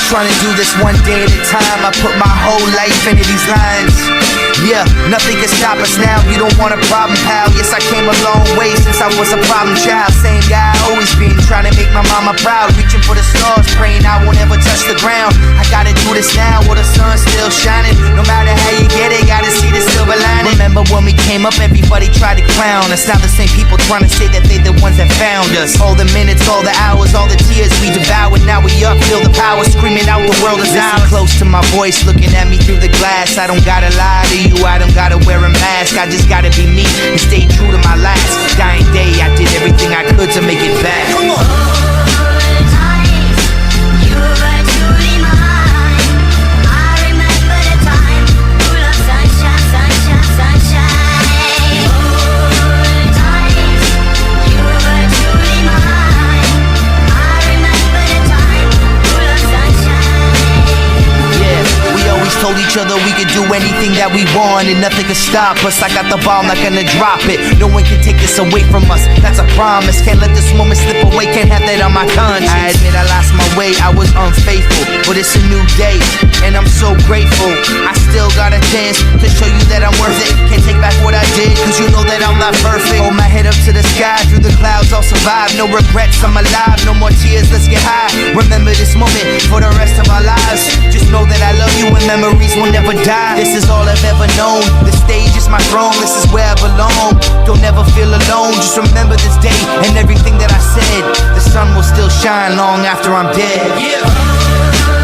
trying to do this one day at a time. I put my whole life into these lines. Yeah, nothing can stop us now. You don't want a problem, pal. Yes, I came a long way since I was a problem child. Same guy I always been, trying to make my mama proud. Reaching for the stars, praying I won't ever touch the ground. I gotta do this now while the sun's still shining. No matter how you get it, gotta see the silver lining. Remember when we came up, everybody tried to clown us. Now the same people trying to say that they the ones that found us. All the minutes, all the hours, all the tears we devoured. Now we up, feel the power, screaming out the world is ours. Close to my voice, looking at me through the glass. I don't gotta lie to you, I don't gotta wear a mask. I just gotta be me and stay true to my last dying day. I did everything I could to make it back. Come on. Told each other we could do anything that we want and nothing could stop us. I got the ball, I'm not gonna drop it. No one can take this away from us, that's a promise. Can't let this moment slip away, can't have that on my conscience. I admit I lost my way, I was unfaithful, but it's a new day and I'm so grateful. I still got a chance to show you that I'm worth it. Can't take back what I did, cause you know that I'm not perfect. Hold my head up to the sky, through the clouds I'll survive. No regrets, I'm alive, no more tears, let's get high. Remember this moment for the rest of our lives. Just know that I love you and memories will never die. This is all I've ever known. The stage is my throne, this is where I belong. Don't ever feel alone, just remember this day and everything that I said. The sun will still shine long after I'm dead. Yeah.